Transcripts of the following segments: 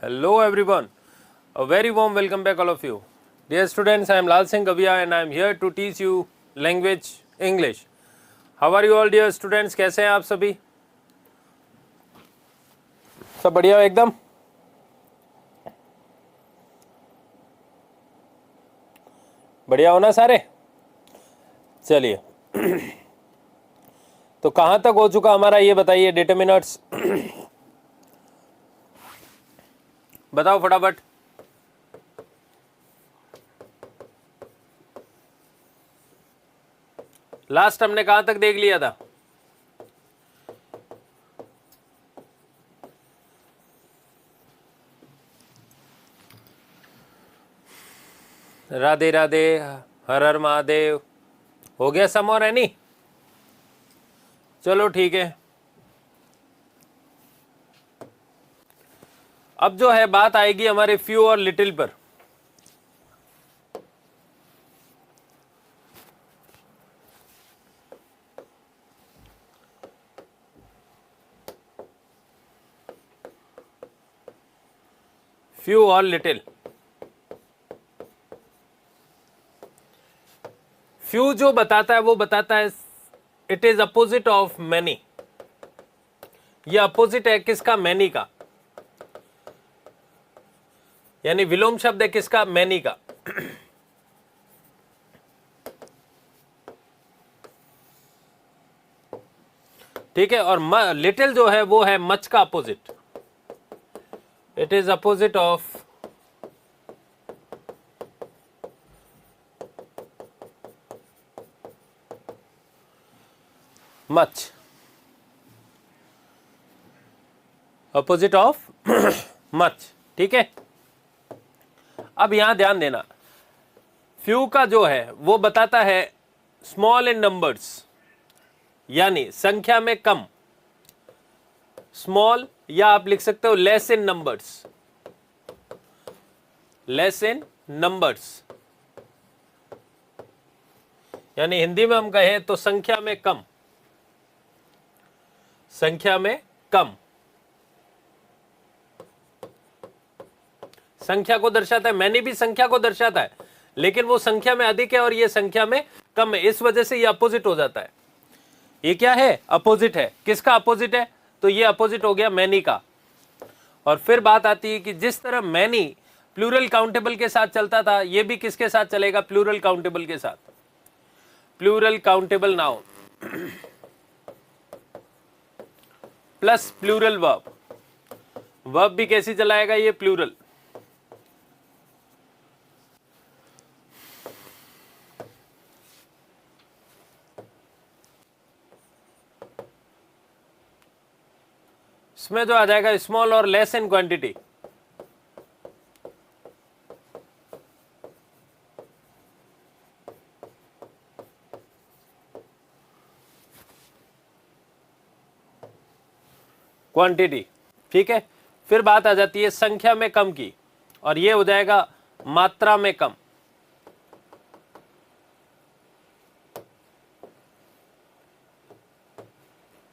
Hello everyone, a very warm welcome back all of you. Dear students, I am Lal Singh Gavia and I am here to teach you language English. How are you all dear students? कैसे हैं आप सभी? सब बढ़िया एकदम? बढ़िया हो ना सारे? चलिए तो कहाँ तक हो चुका हमारा ये बताइए डिटरमिनर्स बताओ फटाफट। लास्ट हमने कहां तक देख लिया था? राधे राधे, हर हर महादेव। हो गया सम और एनी? चलो ठीक है। अब जो है बात आएगी हमारे फ्यू और लिटिल पर। फ्यू और लिटिल। फ्यू जो बताता है वो बताता है it is opposite of many. ये अपोजिट है किसका? मैनी का। यानी विलोम शब्द है किसका? मैनी का। ठीक है। और लिटिल जो है वो है मच का opposite. It is opposite of much. Opposite of much. ठीक है। अब यहां ध्यान देना, फ्यू का जो है वो बताता है स्मॉल इन नंबर्स, यानी संख्या में कम। स्मॉल या आप लिख सकते हो less in numbers. Less in numbers यानी हिंदी में हम कहें तो संख्या में कम। संख्या में कम संख्या को दर्शाता है। मैंने भी संख्या को दर्शाता है, लेकिन वो संख्या में अधिक है और ये संख्या में कम है। इस वजह से ये अपोजिट हो जाता है। ये क्या है? अपोजिट है। किसका अपोजिट है? तो ये अपोजिट हो गया मैनी का। और फिर बात आती है कि जिस तरह मैनी प्लूरल काउंटेबल के साथ चलता था, ये भी किसके साथ चलेगा? प्लूरल काउंटेबल के साथ। Plural countable noun plus plural verb. Verb भी कैसी चलाएगा? ये प्लूरल। इसमें जो आ जाएगा स्मॉल और लेस इन क्वांटिटी। क्वांटिटी। ठीक है। फिर बात आ जाती है संख्या में कम की, और ये हो जाएगा मात्रा में कम।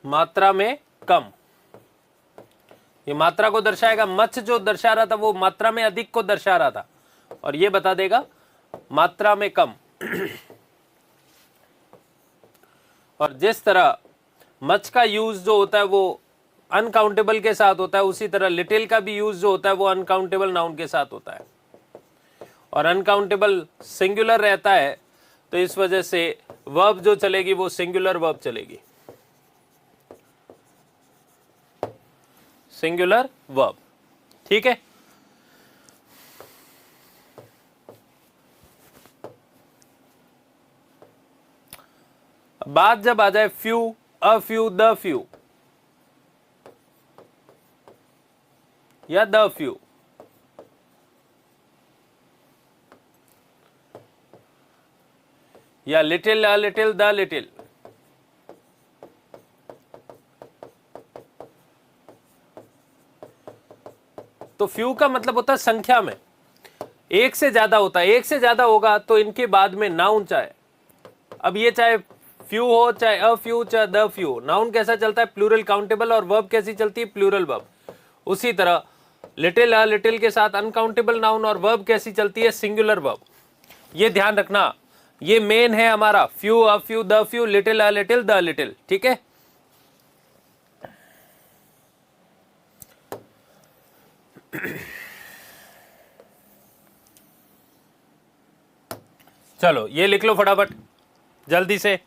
मात्रा में कम, ये मात्रा को दर्शाएगा। मच जो दर्शा रहा था वो मात्रा में अधिक को दर्शा रहा था, और ये बता देगा मात्रा में कम। और जिस तरह मच का यूज जो होता है वो अनकाउंटेबल के साथ होता है, उसी तरह लिटिल का भी यूज जो होता है वो अनकाउंटेबल नाउन के साथ होता है। और अनकाउंटेबल सिंगुलर रहता है, तो इस वजह से वर्ब जो चलेगी वो सिंगुलर वर्ब चलेगी। Singular verb. ठीक है। बात जब आ जाए few, a few, the few या द फ्यू, या little, a little, the little, तो फ्यू का मतलब होता है संख्या में। एक से ज्यादा होता है। एक से ज्यादा होगा तो इनके बाद में नाउन चाहे, अब ये चाहे फ्यू हो, चाहे अ फ्यू, चाहे द फ्यू, नाउन कैसा चलता है? Plural countable. और वर्ब कैसी चलती है? Plural verb. उसी तरह लिटिल अ लिटिल के साथ अनकाउंटेबल नाउन और वर्ब कैसी चलती है, सिंगुलर वर्ब। ये ध्यान रखना, ये मेन है हमारा, few, a few, the few, little a little, the little, ठीक है। चलो ये लिख लो फटाफट जल्दी से।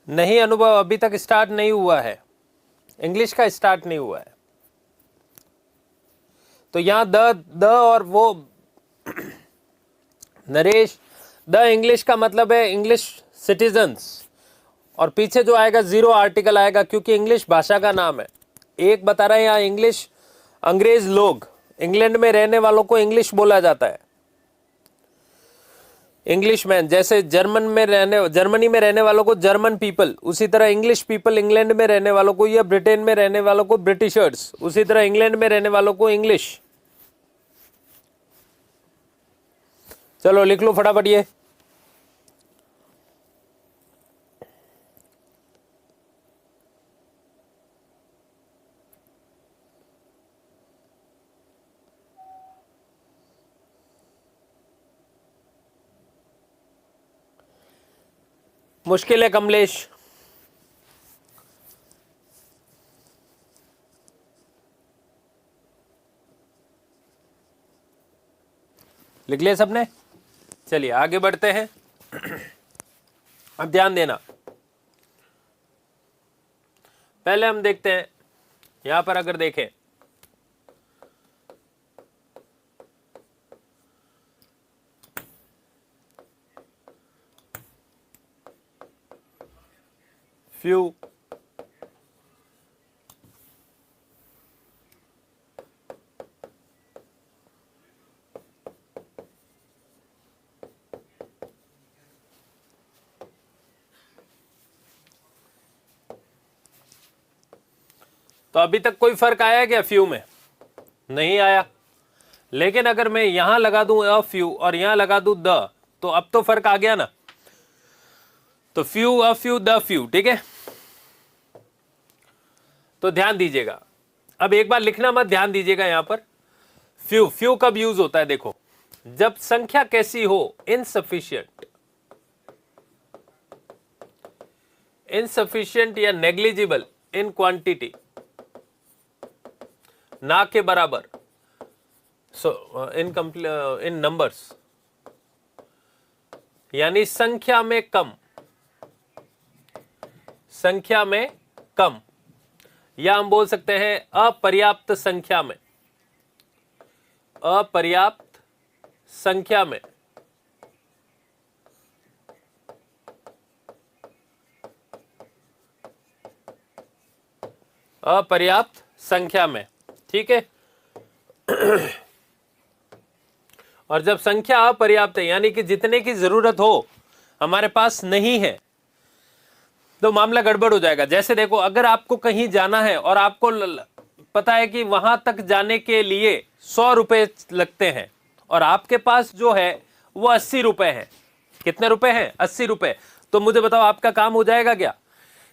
नहीं अनुभव, अभी तक स्टार्ट नहीं हुआ है, इंग्लिश का स्टार्ट नहीं हुआ है। तो यहां द और वो नरेश, द इंग्लिश का मतलब है इंग्लिश सिटीजन्स, और पीछे जो आएगा जीरो आर्टिकल आएगा, क्योंकि इंग्लिश भाषा का नाम है। एक बता रहे हैं यहाँ इंग्लिश, अंग्रेज लोग, इंग्लैंड में रहने वालों को इंग्लिश बोला जाता है, इंग्लिश मैन। जैसे जर्मनी में रहने वालों को जर्मन पीपल, उसी तरह इंग्लिश पीपल इंग्लैंड में रहने वालों को, या ब्रिटेन में रहने वालों को ब्रिटिशर्स, उसी तरह इंग्लैंड में रहने वालों को इंग्लिश। चलो लिख लो फटाफट ये। मुश्किल है कमलेश, लिख लिया सबने? चलिए आगे बढ़ते हैं। अब ध्यान देना, पहले हम देखते हैं यहां पर, अगर देखें फ्यू, तो अभी तक कोई फर्क आया क्या फ्यू में? नहीं आया। लेकिन अगर मैं यहां लगा दूं अ फ्यू और यहां लगा दूं द, तो अब तो फर्क आ गया ना। तो few, a few, the few, ठीक है। तो ध्यान दीजिएगा, अब एक बार लिखना मत, ध्यान दीजिएगा यहां पर। फ्यू, फ्यू कब यूज होता है? देखो, जब संख्या कैसी हो, इनसफिशिएंट, इनसफिशिएंट या नेग्लिजिबल इन क्वांटिटी, ना के बराबर, सो इन नंबर्स, यानी संख्या में कम, संख्या में कम, या हम बोल सकते हैं अपर्याप्त संख्या में, अपर्याप्त संख्या में, अपर्याप्त संख्या में, ठीक है। और जब संख्या अपर्याप्त है, यानी कि जितने की जरूरत हो हमारे पास नहीं है, तो मामला गड़बड़ हो जाएगा। जैसे देखो, अगर आपको कहीं जाना है और आपको पता है कि वहां तक जाने के लिए 100 रुपए लगते हैं, और आपके पास जो है वो 80 रुपए है। कितने रुपए हैं? 80 रुपए। तो मुझे बताओ, आपका काम हो जाएगा क्या?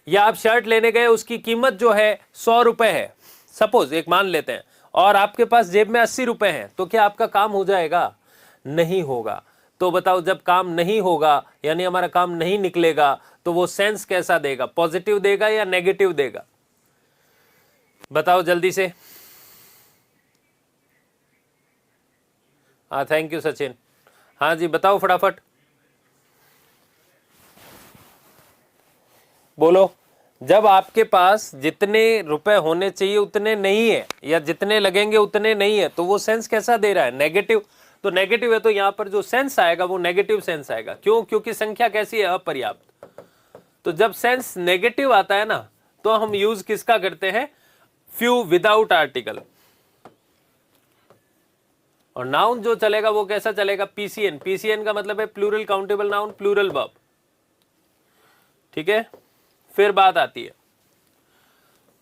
या आप शर्ट लेने गए, उसकी कीमत जो है 100 रुपए है, सपोज एक मान लेते हैं, और आपके पास जेब में 80 रुपए हैं, तो क्या आपका काम हो जाएगा? नहीं होगा। तो बताओ, जब काम नहीं होगा यानी हमारा काम नहीं निकलेगा, तो वो सेंस कैसा देगा? पॉजिटिव देगा या नेगेटिव देगा? बताओ जल्दी से। हाँ, थैंक यू सचिन। हाँ जी, बताओ फटाफट, बोलो। जब आपके पास जितने रुपए होने चाहिए उतने नहीं है, या जितने लगेंगे उतने नहीं है, तो वो सेंस कैसा दे रहा है? नेगेटिव। तो नेगेटिव है, तो यहां पर जो सेंस आएगा वो नेगेटिव सेंस आएगा। क्यों? क्योंकि संख्या कैसी है? अपर्याप्त। तो जब सेंस नेगेटिव आता है ना, तो हम यूज किसका करते हैं? Few without article. और नाउन जो चलेगा वो कैसा चलेगा? पीसीएन। पीसीएन का मतलब है plural countable noun, plural verb. ठीक है, फिर बात आती है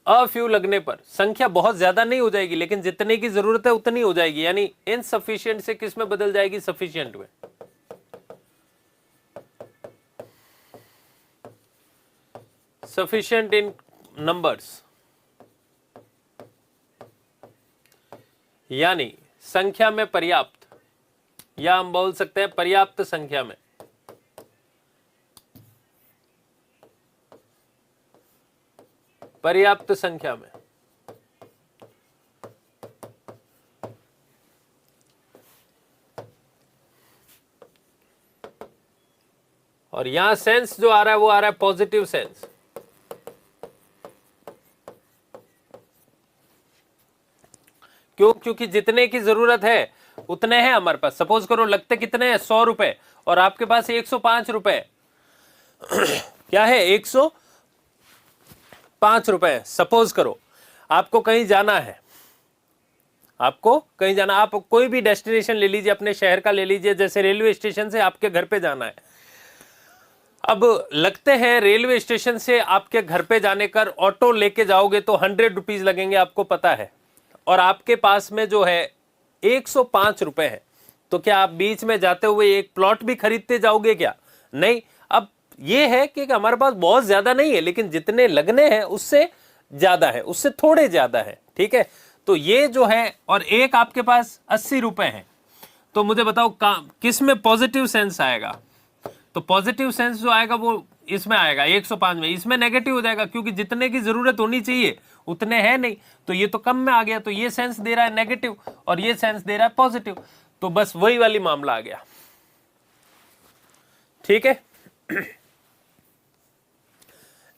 अफ्यू लगने पर संख्या बहुत ज्यादा नहीं हो जाएगी, लेकिन जितने की जरूरत है उतनी हो जाएगी, यानी इनसफिशिएंट से किस में बदल जाएगी? सफिशिएंट में। सफिशिएंट इन नंबर्स, यानी संख्या में पर्याप्त, या हम बोल सकते हैं पर्याप्त संख्या में। पर्याप्त संख्या में। और यहां सेंस जो आ रहा है वो आ रहा है पॉजिटिव सेंस। क्यों? क्योंकि जितने की जरूरत है उतने हैं हमारे पास। सपोज करो लगते कितने हैं? 100 रुपए, और आपके पास 105 रुपए क्या है? 105 रुपए। सपोज करो आपको कहीं जाना है, आपको कहीं जाना, आप कोई भी डेस्टिनेशन ले लीजिए, अपने शहर का ले लीजिए, जैसे रेलवे स्टेशन से आपके घर पे जाना है। अब लगते हैं रेलवे स्टेशन से आपके घर पे जाने कर ऑटो लेके जाओगे तो 100 रुपीज लगेंगे, आपको पता है, और आपके पास में जो है 105 रुपए है, तो क्या आप बीच में जाते हुए एक प्लॉट भी खरीदते जाओगे क्या? नहीं। अब ये है कि हमारे पास बहुत ज्यादा नहीं है, लेकिन जितने लगने हैं उससे ज्यादा है, उससे थोड़े ज्यादा है। ठीक है, तो ये जो है, और एक आपके पास 80 रुपए है, तो मुझे बताओ किस में पॉजिटिव सेंस आएगा? तो पॉजिटिव सेंस जो आएगा वो इसमें आएगा 105 में। इसमें नेगेटिव हो जाएगा, क्योंकि जितने की जरूरत होनी चाहिए उतने हैं नहीं, तो ये तो कम में आ गया, तो ये सेंस दे रहा है नेगेटिव और ये सेंस दे रहा है पॉजिटिव। तो बस वही वाली मामला आ गया। ठीक है,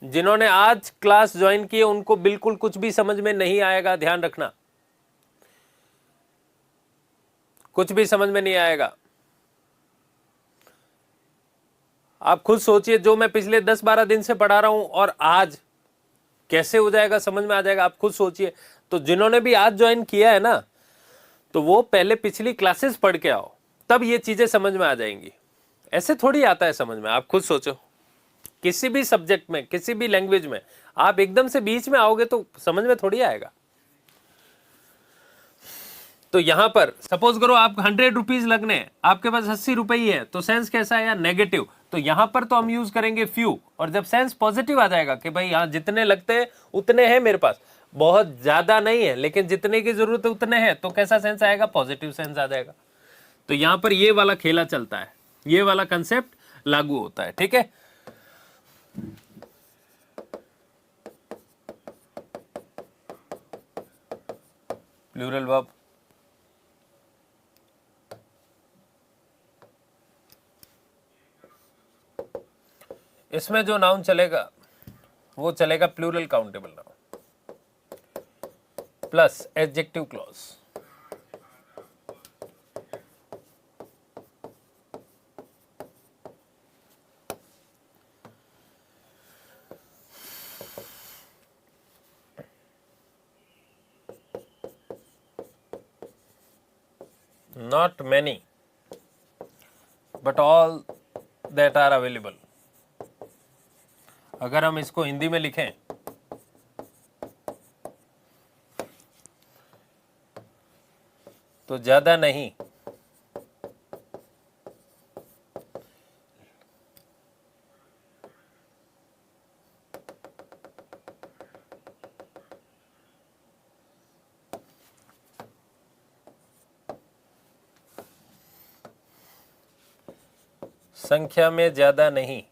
जिन्होंने आज क्लास ज्वाइन की है उनको बिल्कुल कुछ भी समझ में नहीं आएगा, ध्यान रखना, कुछ भी समझ में नहीं आएगा। आप खुद सोचिए, जो मैं पिछले 10-12 दिन से पढ़ा रहा हूं और आज कैसे हो जाएगा, समझ में आ जाएगा, आप खुद सोचिए। तो जिन्होंने भी आज ज्वाइन किया है ना, तो वो पहले पिछली क्लासेस पढ़ के आओ, तब ये चीजें समझ में आ जाएंगी। ऐसे थोड़ी आता है समझ में, आप खुद सोचो। किसी भी सब्जेक्ट में, किसी भी लैंग्वेज में आप एकदम से बीच में आओगे तो समझ में थोड़ी आएगा। तो यहां पर सपोज करो आप 100 रुपीज लगने हैं, आपके पास 80 रुपए ही है, तो सेंस कैसा है यार? नेगेटिव। तो यहां पर तो हम यूज करेंगे फ्यू, और जब सेंस पॉजिटिव आ जाएगा कि भाई हाँ जितने लगते हैं उतने हैं मेरे पास, बहुत ज्यादा नहीं है लेकिन जितने की जरूरत है उतने हैं, तो कैसा सेंस आएगा? पॉजिटिव सेंस आ जाएगा। तो यहां पर ये वाला खेला चलता है, ये वाला कंसेप्ट लागू होता है। ठीक है, प्लूरल वर्ब। इसमें जो नाउन चलेगा वो चलेगा plural countable noun plus adjective clause. Not many, but all that are available। अगर हम इसको हिंदी में लिखें तो ज्यादा नहीं, संख्या में ज्यादा नहीं।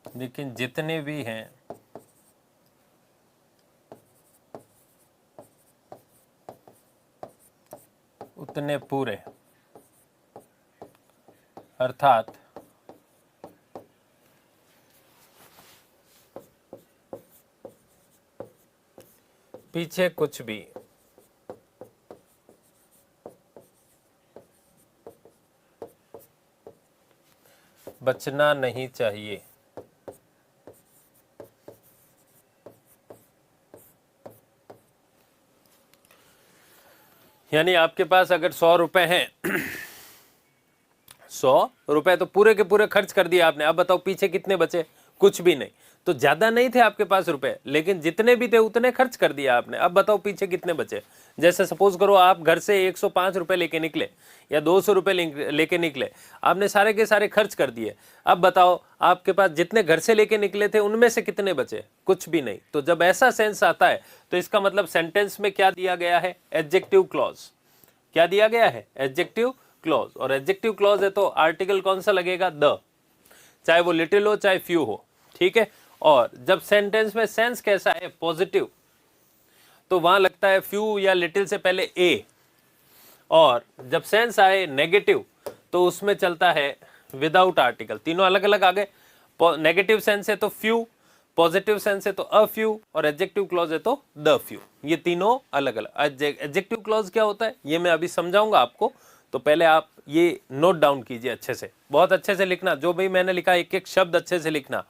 लेकिन जितने भी हैं उतने पूरे, अर्थात पीछे कुछ भी बचना नहीं चाहिए। यानी आपके पास अगर 100 रुपए हैं 100 रुपए तो पूरे के पूरे खर्च कर दिए आपने, अब बताओ पीछे कितने बचे? कुछ भी नहीं। तो ज्यादा नहीं थे आपके पास रुपए, लेकिन जितने भी थे उतने खर्च कर दिया आपने। अब बताओ पीछे कितने बचे? जैसे सपोज करो आप घर से 105 रुपए लेके निकले या 200 रुपए लेके निकले, आपने सारे के सारे खर्च कर दिए। अब बताओ आपके पास जितने घर से लेके निकले थे उनमें से कितने बचे? कुछ भी नहीं। तो जब ऐसा सेंस आता है तो इसका मतलब सेंटेंस में क्या दिया गया है? Adjective clause. क्या दिया गया है? Adjective clause. और एडजेक्टिव क्लॉज है तो आर्टिकल कौन सा लगेगा? द, चाहे वो लिटिल हो चाहे फ्यू हो, ठीक है। और जब सेंटेंस में सेंस कैसा है? पॉजिटिव, तो वहां लगता है फ्यू या लिटिल से पहले ए। और जब सेंस आए नेगेटिव तो उसमें चलता है विदाउट आर्टिकल। तीनों अलग अलग आ गए। नेगेटिव सेंस है तो फ्यू, पॉजिटिव सेंस है तो अ फ्यू, और एडजेक्टिव क्लॉज है तो द फ्यू। ये तीनों अलग अलग। एडजेक्टिव क्लॉज क्या होता है ये मैं अभी समझाऊंगा आपको, तो पहले आप ये नोट डाउन कीजिए अच्छे से, बहुत अच्छे से लिखना। जो भी मैंने लिखा एक एक शब्द अच्छे से लिखना।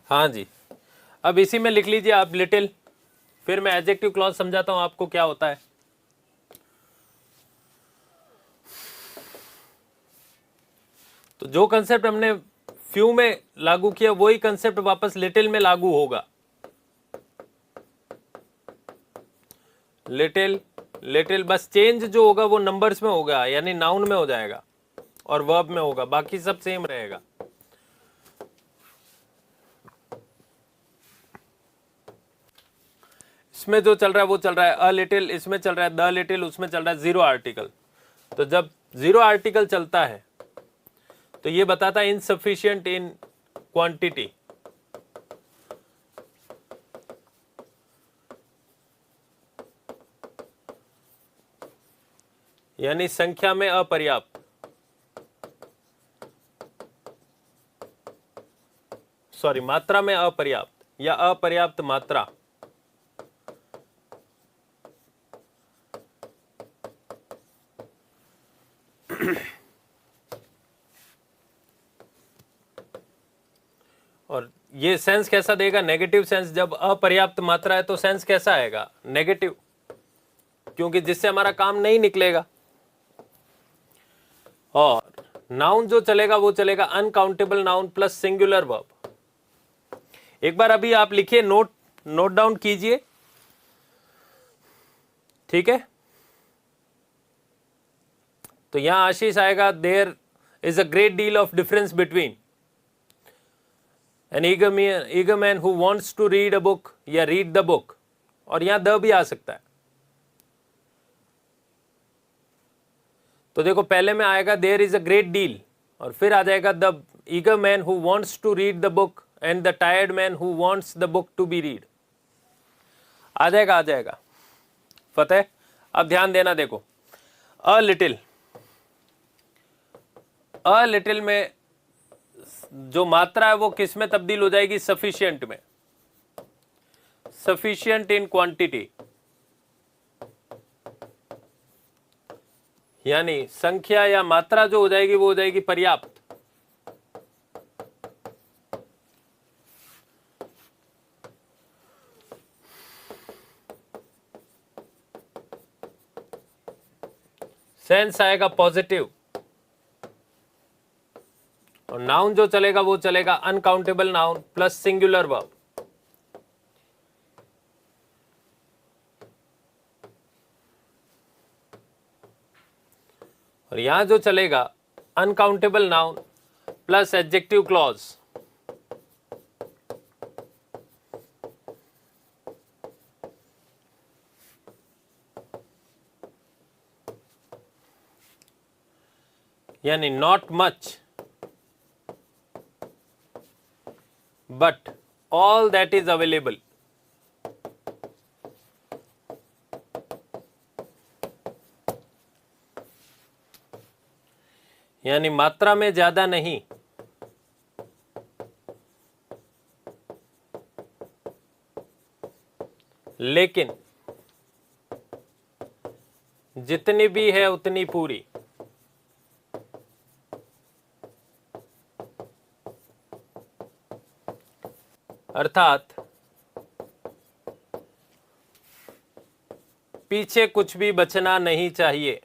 हाँ जी, अब इसी में लिख लीजिए आप लिटिल, फिर मैं एडजेक्टिव क्लॉज समझाता हूं आपको क्या होता है। तो जो कंसेप्ट हमने फ्यू में लागू किया वही कंसेप्ट वापस लिटिल में लागू होगा। लिटिल लिटिल बस चेंज जो होगा वो नंबर्स में होगा, यानी नाउन में हो जाएगा और वर्ब में होगा, बाकी सब सेम रहेगा। इसमें जो चल रहा है वो चल रहा है अ लिटिल, इसमें चल रहा है द लिटिल, उसमें चल रहा है जीरो आर्टिकल। तो जब जीरो आर्टिकल चलता है तो ये बताता है इनसफिशिएंट इन क्वांटिटी, यानी संख्या में अपर्याप्त, सॉरी मात्रा में अपर्याप्त या अपर्याप्त मात्रा। और ये सेंस कैसा देगा? Negative sense. जब अपर्याप्त मात्रा है तो सेंस कैसा आएगा? नेगेटिव, क्योंकि जिससे हमारा काम नहीं निकलेगा। और नाउन जो चलेगा वो चलेगा uncountable noun plus singular verb. एक बार अभी आप लिखिए, नोट डाउन कीजिए, ठीक है। तो यहां आशीष आएगा, there is a great deal of difference between an eager man who wants to read a book या रीड द बुक, और यहां द भी आ सकता है। तो देखो पहले में आएगा there is a great deal, और फिर आ जाएगा the eager man who wants to read the book and the tired man who wants the book to be read. आ जाएगा फतेह। अब ध्यान देना, देखो अ लिटिल में जो मात्रा है वो किस में तब्दील हो जाएगी? सफिशिएंट में। सफिशिएंट इन क्वांटिटी, यानी संख्या या मात्रा जो हो जाएगी वो हो जाएगी पर्याप्त। सेंस आएगा पॉजिटिव, और नाउन जो चलेगा वो चलेगा uncountable noun plus singular verb. और यहां जो चलेगा uncountable noun plus adjective clause. यानी not much but all that is available. यानी मात्रा में ज्यादा नहीं, लेकिन जितनी भी है उतनी पूरी। अर्थात पीछे कुछ भी बचना नहीं चाहिए,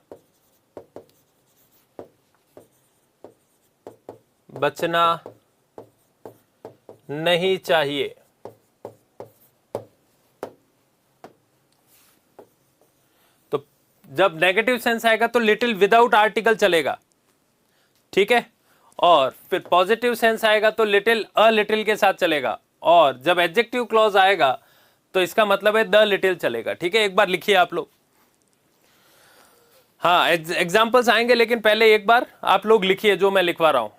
बचना नहीं चाहिए। तो जब नेगेटिव सेंस आएगा तो लिटिल विदाउट आर्टिकल चलेगा, ठीक है। और फिर पॉजिटिव सेंस आएगा तो लिटिल अ लिटिल के साथ चलेगा, और जब एडजेक्टिव क्लॉज आएगा तो इसका मतलब है द लिटिल चलेगा, ठीक है। एक बार लिखिए आप लोग, हाँ एग्जाम्पल्स आएंगे, लेकिन पहले एक बार आप लोग लिखिए जो मैं लिखवा रहा हूं।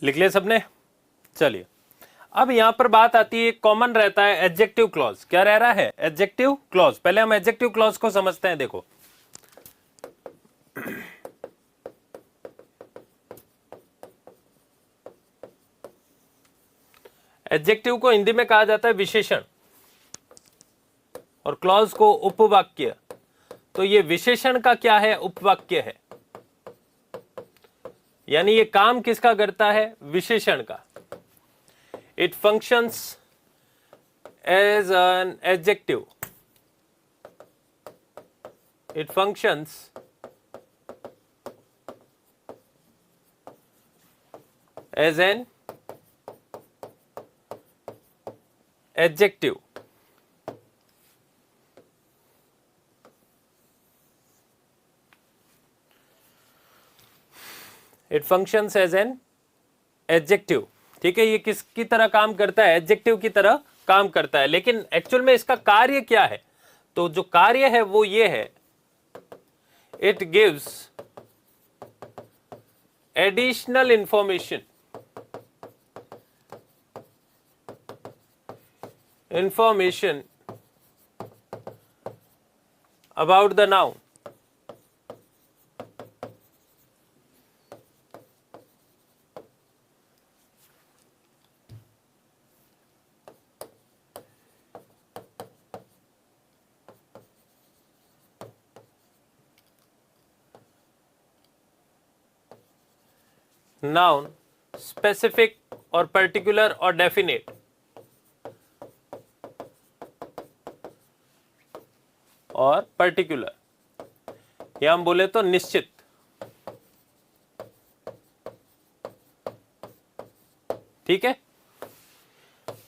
लिख लिया सबने? चलिए, अब यहां पर बात आती है, कॉमन रहता है एडजेक्टिव क्लॉज। क्या रह रहा है? Adjective clause. पहले हम एडजेक्टिव क्लॉज को समझते हैं। देखो, एडजेक्टिव को हिंदी में कहा जाता है विशेषण, और क्लॉज को उपवाक्य। तो ये विशेषण का क्या है? उपवाक्य है। यानी ये काम किसका करता है? विशेषण का। It functions as an adjective. It functions as an adjective. It functions as an adjective. ठीक है, ये किसकी तरह काम करता है? एडजेक्टिव की तरह काम करता है। लेकिन एक्चुअल में इसका कार्य क्या है? तो जो कार्य है वो ये है, it gives additional information about the noun. Noun specific और particular और definite। और पर्टिकुलर, या हम बोले तो निश्चित। ठीक है,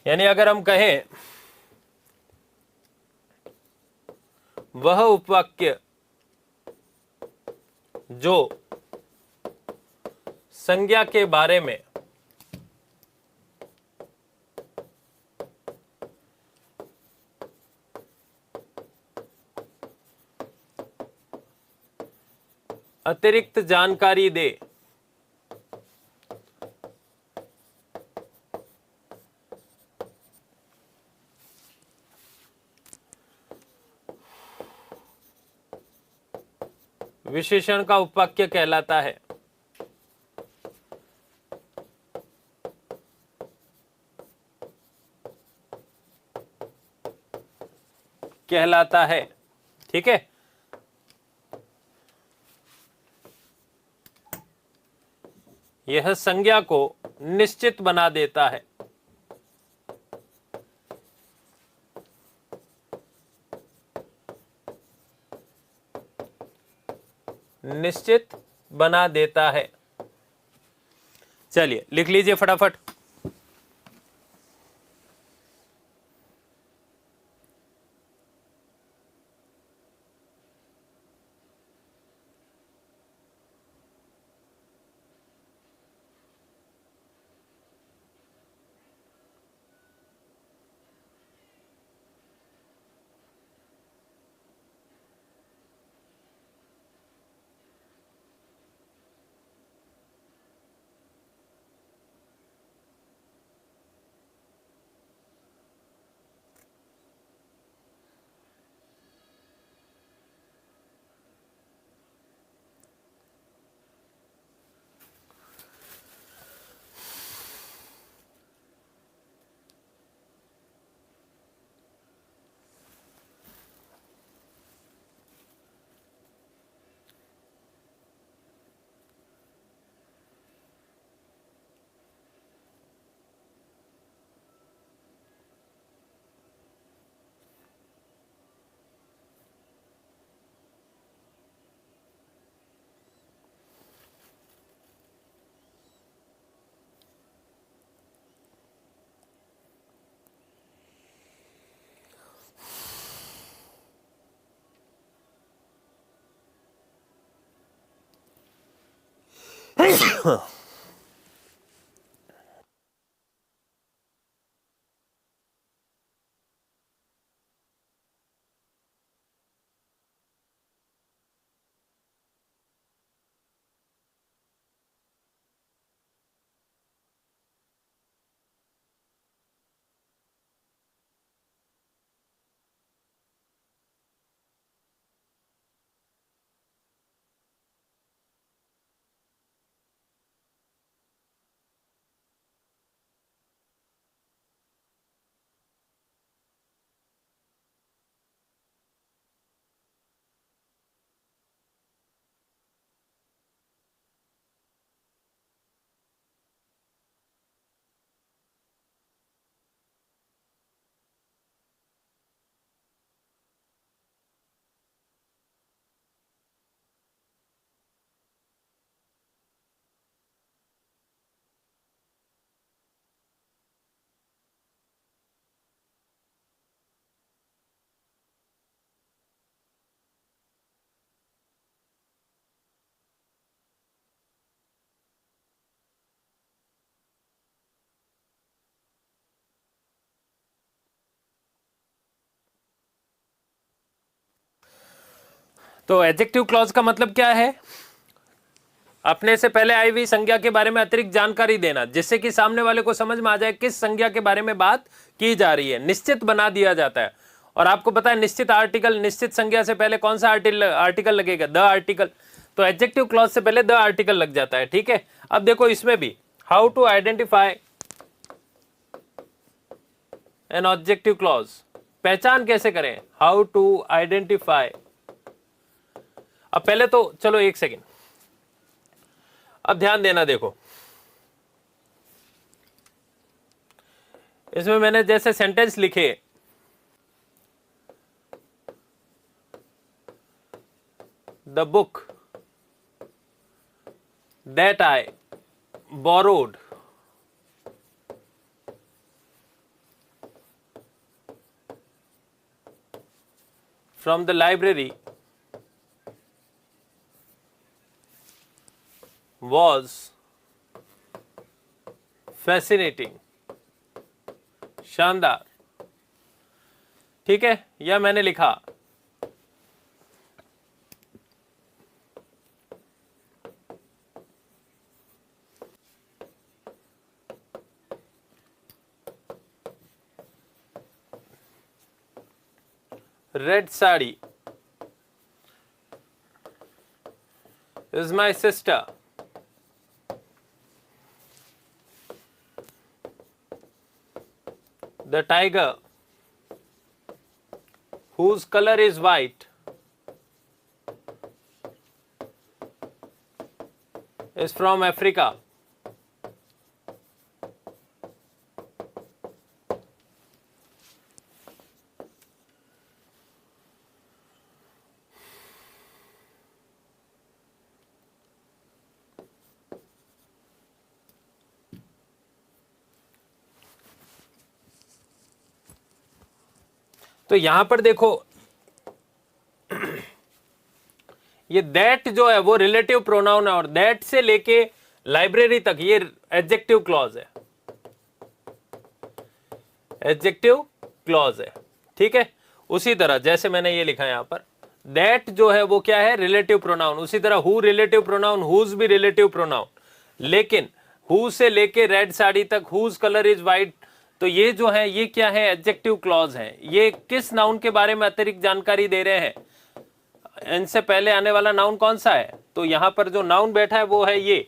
यानी अगर हम कहें वह उपवाक्य जो संज्ञा के बारे में अतिरिक्त जानकारी दे, विशेषण का उपवाक्य कहलाता है। ठीक है, यह संज्ञा को निश्चित बना देता है। निश्चित बना देता है। चलिए लिख लीजिए फटाफट। तो एडजेक्टिव क्लॉज का मतलब क्या है? अपने से पहले आई हुई संज्ञा के बारे में अतिरिक्त जानकारी देना, जिससे कि सामने वाले को समझ में आ जाए किस संज्ञा के बारे में बात की जा रही है। निश्चित बना दिया जाता है। और आपको पता है निश्चित आर्टिकल, निश्चित संज्ञा से पहले कौन सा आर्टिकल लगेगा? The article. तो एडजेक्टिव क्लॉज से पहले द आर्टिकल लग जाता है। ठीक है, अब देखो इसमें भी how to identify an objective clause, पहचान कैसे करें, हाउ टू आइडेंटिफाई। अब पहले तो चलो एक सेकेंड, अब ध्यान देना, देखो इसमें मैंने जैसे सेंटेंस लिखे, the book that I borrowed from the library was fascinating, शानदार। ठीक है, या मैंने लिखा red sari is my sister, the tiger whose color is white is from Africa. तो यहां पर देखो ये दैट जो है वो रिलेटिव प्रोनाउन है, और दैट से लेके लाइब्रेरी तक ये एडजेक्टिव क्लॉज है, एडजेक्टिव क्लॉज है। ठीक है, उसी तरह जैसे मैंने ये लिखा है यहां पर, दैट जो है वो क्या है? Relative pronoun. उसी तरह हु रिलेटिव प्रोनाउन, हुज भी रिलेटिव प्रोनाउन, लेकिन हु से लेके रेड साड़ी तक, हुज कलर इज व्हाइट, तो ये जो है ये क्या है? एडजेक्टिव क्लॉज है। ये किस नाउन के बारे में अतिरिक्त जानकारी दे रहे हैं? इनसे पहले आने वाला नाउन कौन सा है? तो यहां पर जो नाउन बैठा है वो है ये,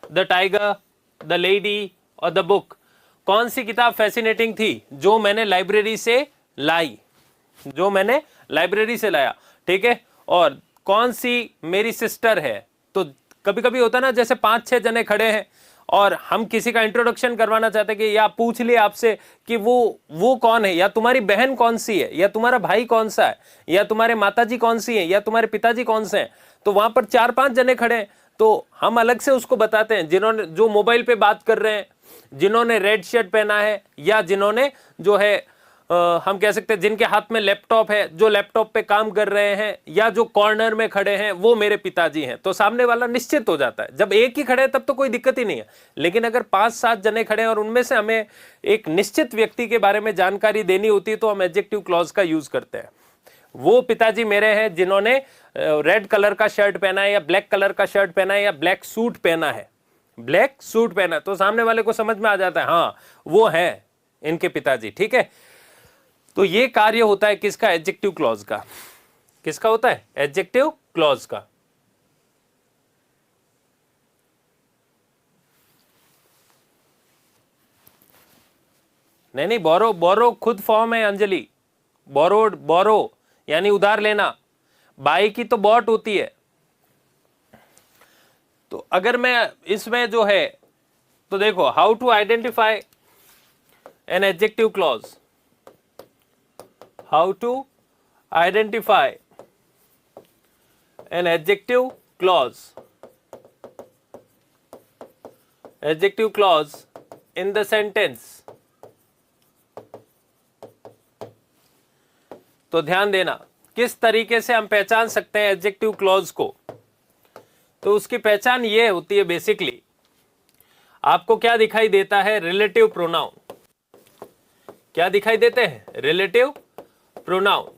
द टाइगर, द लेडी और द बुक। कौन सी किताब फैसिनेटिंग थी? जो मैंने लाइब्रेरी से लाई, जो मैंने लाइब्रेरी से लाया। ठीक है, और कौन सी मेरी सिस्टर है? तो कभी कभी होता ना, जैसे 5-6 जने खड़े हैं और हम किसी का इंट्रोडक्शन करवाना चाहते हैं कि या पूछ लिए आपसे कि वो कौन है, या तुम्हारी बहन कौन सी है, या तुम्हारा भाई कौन सा है, या तुम्हारे माताजी कौन सी है, या तुम्हारे पिताजी कौन से हैं। तो वहां पर 4-5 जने खड़े हैं, तो हम अलग से उसको बताते हैं, जिन्होंने जो मोबाइल पे बात कर रहे हैं, जिन्होंने रेड शर्ट पहना है, या जिन्होंने जो है हम कह सकते हैं जिनके हाथ में लैपटॉप है, जो लैपटॉप पे काम कर रहे हैं, या जो कॉर्नर में खड़े हैं वो मेरे पिताजी हैं। तो सामने वाला निश्चित हो जाता है। जब एक ही खड़े हैं तब तो कोई दिक्कत ही नहीं है, लेकिन अगर 5-7 जने खड़े हैं और उनमें से हमें एक निश्चित व्यक्ति के बारे में जानकारी देनी होती है, तो हम एडजेक्टिव क्लॉज का यूज करते हैं। वो पिताजी मेरे हैं जिन्होंने रेड कलर का शर्ट पहना है, या ब्लैक कलर का शर्ट पहना है, या ब्लैक सूट पहना है, ब्लैक सूट पहना, तो सामने वाले को समझ में आ जाता है हाँ वो है इनके पिताजी। ठीक है, तो ये कार्य होता है किसका? एडजेक्टिव क्लॉज का। किसका होता है? एडजेक्टिव क्लॉज का। नहीं, बोरो, बोरो खुद फॉर्म है अंजलि। बोरोड, बोरो यानी उधार लेना। बाई की तो बॉट होती है। तो अगर मैं इसमें जो है, तो देखो how to identify an adjective clause, how to identify an adjective clause, adjective clause in the sentence। तो ध्यान देना किस तरीके से हम पहचान सकते हैं एडजेक्टिव क्लॉज को। तो उसकी पहचान ये होती है, बेसिकली आपको क्या दिखाई देता है? Relative pronoun. क्या दिखाई देते हैं? Relative pronoun.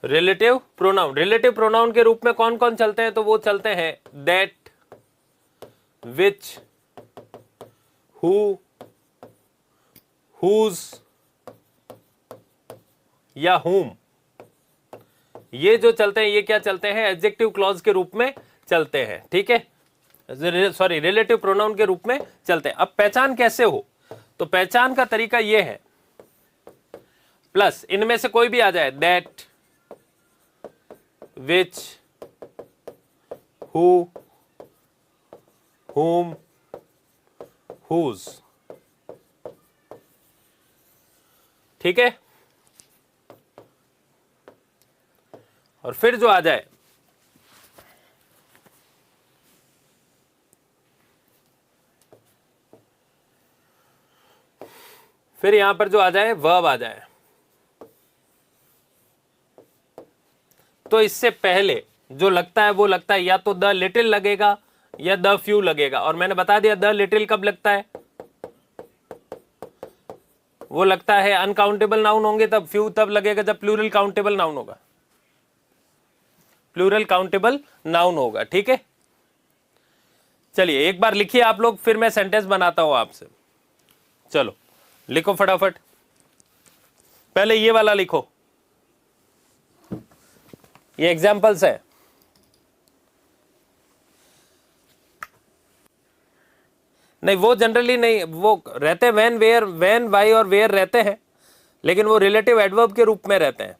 Relative pronoun, relative pronoun के रूप में कौन कौन चलते हैं? तो वो चलते हैं दैट, विच, हु, हुज या whom। ये जो चलते हैं ये क्या चलते हैं? एडजेक्टिव क्लॉज के रूप में चलते हैं, ठीक है, सॉरी रिलेटिव प्रोनाउन के रूप में चलते हैं। अब पहचान कैसे हो? तो पहचान का तरीका ये है, प्लस इनमें से कोई भी आ जाए, that, which, who, whom, whose, ठीक है। और फिर जो आ जाए फिर यहां पर जो आ जाए वर्ब आ जाए। तो इससे पहले जो लगता है वो लगता है या तो द लिटिल लगेगा या द फ्यू लगेगा। और मैंने बता दिया द लिटिल कब लगता है, वो लगता है अनकाउंटेबल नाउन होंगे तब, फ्यू तब लगेगा जब प्लूरल काउंटेबल नाउन होगा, प्लूरल काउंटेबल नाउन होगा, ठीक है। चलिए एक बार लिखिए आप लोग, फिर मैं सेंटेंस बनाता हूं आपसे। चलो लिखो फटाफट, पहले ये वाला लिखो, ये एग्जाम्पल्स है। नहीं वो जनरली नहीं, वो रहते हैं व्हेन, वेयर, व्हेन, व्हाई और वेयर रहते हैं, लेकिन वो रिलेटिव एडवर्ब के रूप में रहते हैं।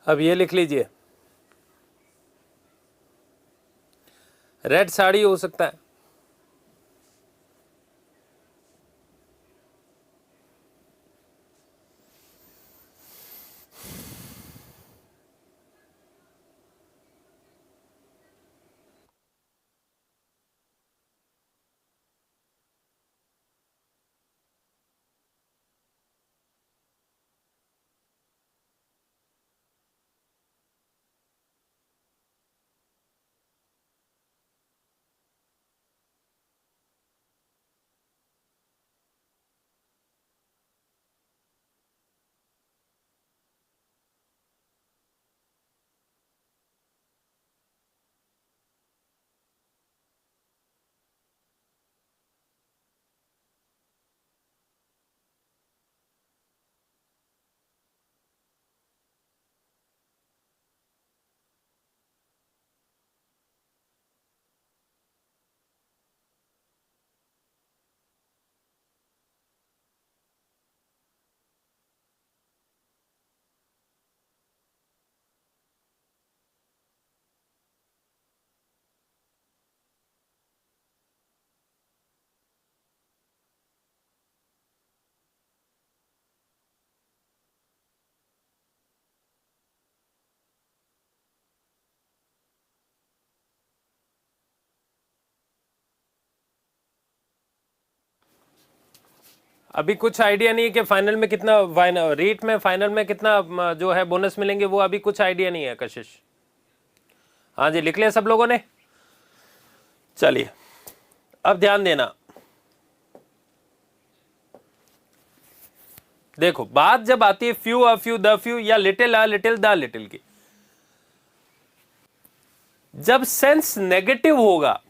अब ये लिख लीजिए, रेड साड़ी हो सकता है, अभी कुछ आइडिया नहीं है कि फाइनल में कितना, रीट में फाइनल में कितना जो है बोनस मिलेंगे, वो अभी कुछ आइडिया नहीं है कशिश। हाँ जी, लिख लिया सब लोगों ने? चलिए अब ध्यान देना, देखो बात जब आती है few, a few, the few या little, a little, the little की, जब सेंस नेगेटिव होगा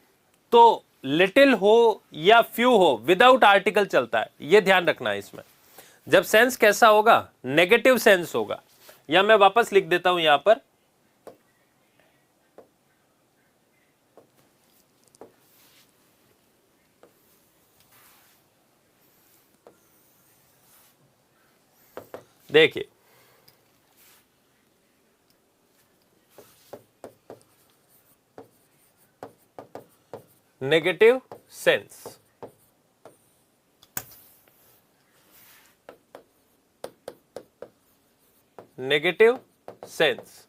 तो लिटिल हो या फ्यू हो विदाउट आर्टिकल चलता है, यह ध्यान रखना है इसमें। जब सेंस कैसा होगा, नेगेटिव सेंस होगा, या मैं वापस लिख देता हूं यहां पर, देखिए नेगेटिव सेंस, नेगेटिव सेंस,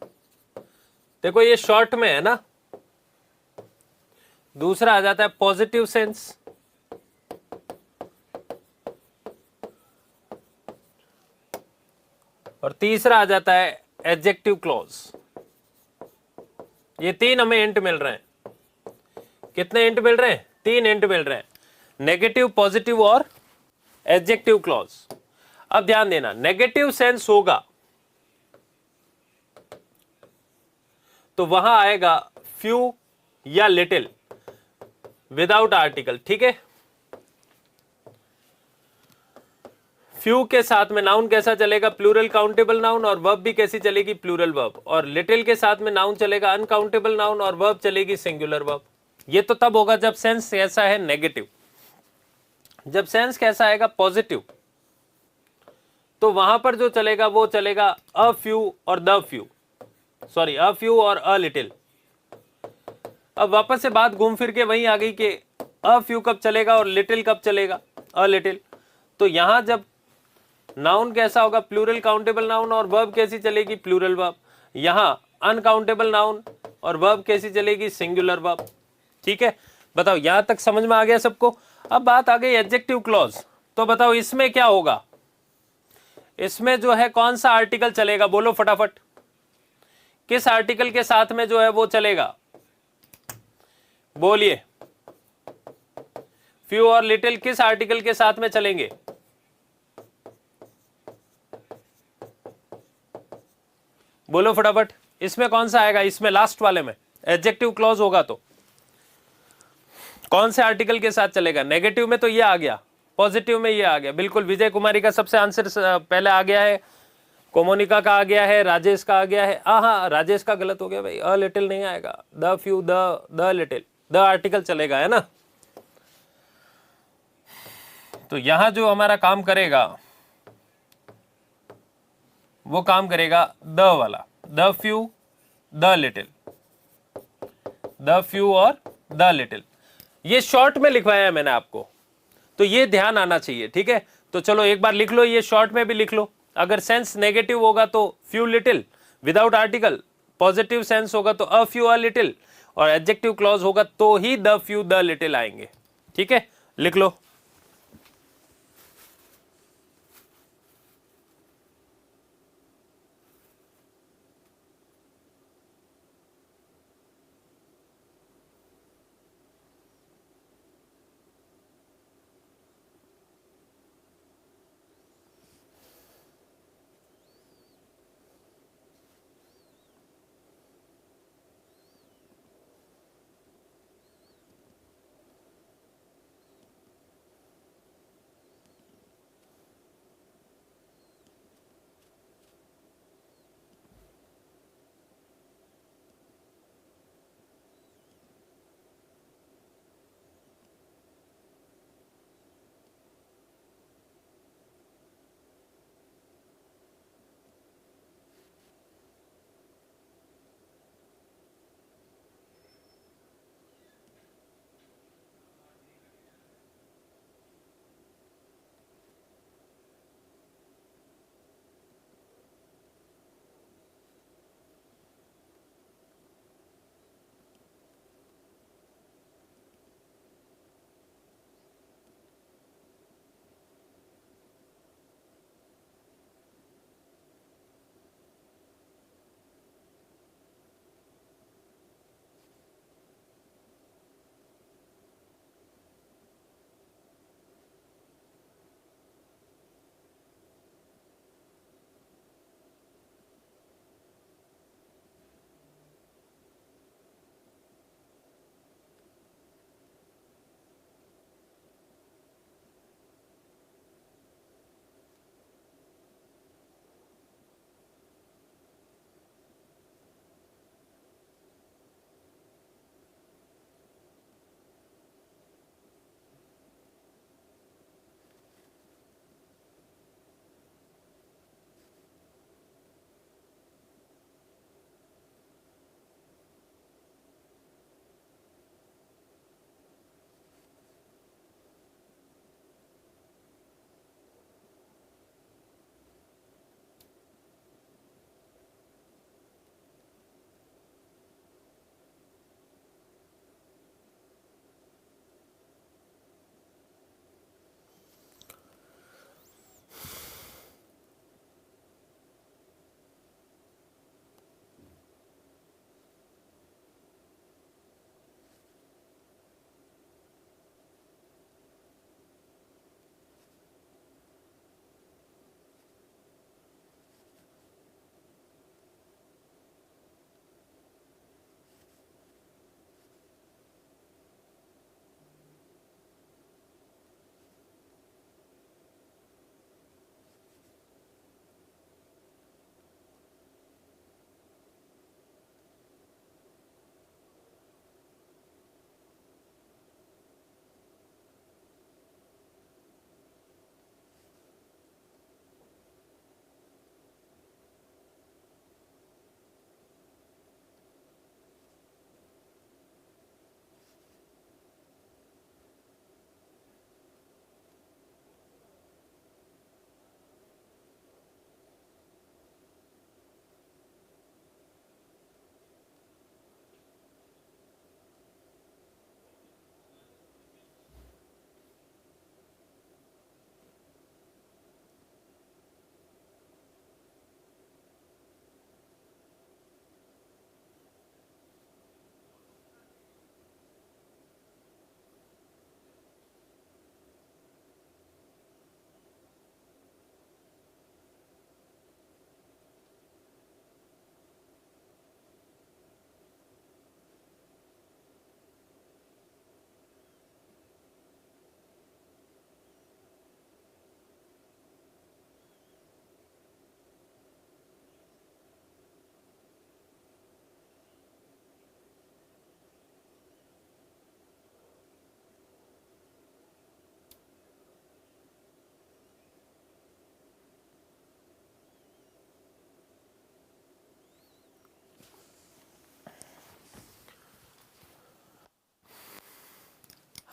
देखो ये शॉर्ट में है ना। दूसरा आ जाता है पॉजिटिव सेंस, और तीसरा आ जाता है एडजेक्टिव क्लॉज। ये तीन हमें इंट मिल रहे हैं। कितने इंट मिल रहे हैं? तीन इंट मिल रहे हैं, नेगेटिव, पॉजिटिव और एडजेक्टिव क्लॉज। अब ध्यान देना, नेगेटिव सेंस होगा तो वहां आएगा फ्यू या लिटिल विदाउट आर्टिकल, ठीक है। फ्यू के साथ में नाउन कैसा चलेगा? प्लूरल काउंटेबल नाउन, और वर्ब भी कैसी चलेगी? Plural verb. और लिटिल के साथ में नाउन चलेगा अनकाउंटेबल नाउन, और वर्ब चलेगी सिंगुलर वर्ब। ये तो तब होगा जब सेंस कैसा है? नेगेटिव। जब सेंस कैसा आएगा? पॉजिटिव, तो वहां पर जो चलेगा वो चलेगा अ फ्यू और the few, sorry a few और अ लिटिल। अब वापस से बात घूम फिर के वहीं आ गई कि अ फ्यू कब चलेगा और लिटिल कब चलेगा? A little. तो यहां जब नाउन कैसा होगा? प्लूरल काउंटेबल नाउन, और वर्ब कैसी चलेगी? Plural verb. यहां अनकाउंटेबल नाउन और वर्ब कैसी चलेगी? Singular verb. ठीक है, बताओ यहां तक समझ में आ गया सबको? अब बात आ गई एडजेक्टिव क्लॉज, तो बताओ इसमें क्या होगा? इसमें जो है कौन सा आर्टिकल चलेगा? बोलो फटाफट, किस आर्टिकल के साथ में जो है वो चलेगा? बोलिए, फ्यू और लिटिल किस आर्टिकल के साथ में चलेंगे? बोलो फटाफट, इसमें कौन सा आएगा? इसमें लास्ट वाले में एडजेक्टिव क्लॉज होगा तो कौन से आर्टिकल के साथ चलेगा? नेगेटिव में तो ये आ गया, पॉजिटिव में ये आ गया। बिल्कुल, विजय कुमारी का सबसे आंसर पहले आ गया है, कोमोनिका का आ गया है, राजेश का आ गया है। हाँ, राजेश का गलत हो गया भाई, अ लिटिल नहीं आएगा, the few, the little, the article चलेगा, है ना। तो यहां जो हमारा काम करेगा वो काम करेगा द वाला, the few, the little, the few और द लिटिल। ये शॉर्ट में लिखवाया है मैंने आपको, तो ये ध्यान आना चाहिए, ठीक है। तो चलो एक बार लिख लो, ये शॉर्ट में भी लिख लो। अगर सेंस नेगेटिव होगा तो few little without article, positive sense होगा तो अ फ्यू अ लिटिल, और एडजेक्टिव क्लॉज होगा तो ही द फ्यू द लिटिल आएंगे, ठीक है। लिख लो।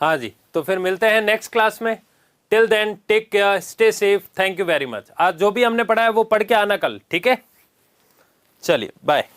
हाँ जी, तो फिर मिलते हैं नेक्स्ट क्लास में। Till then take care, stay safe, thank you very much. आज जो भी हमने पढ़ा है वो पढ़ के आना कल, ठीक है? चलिए बाय।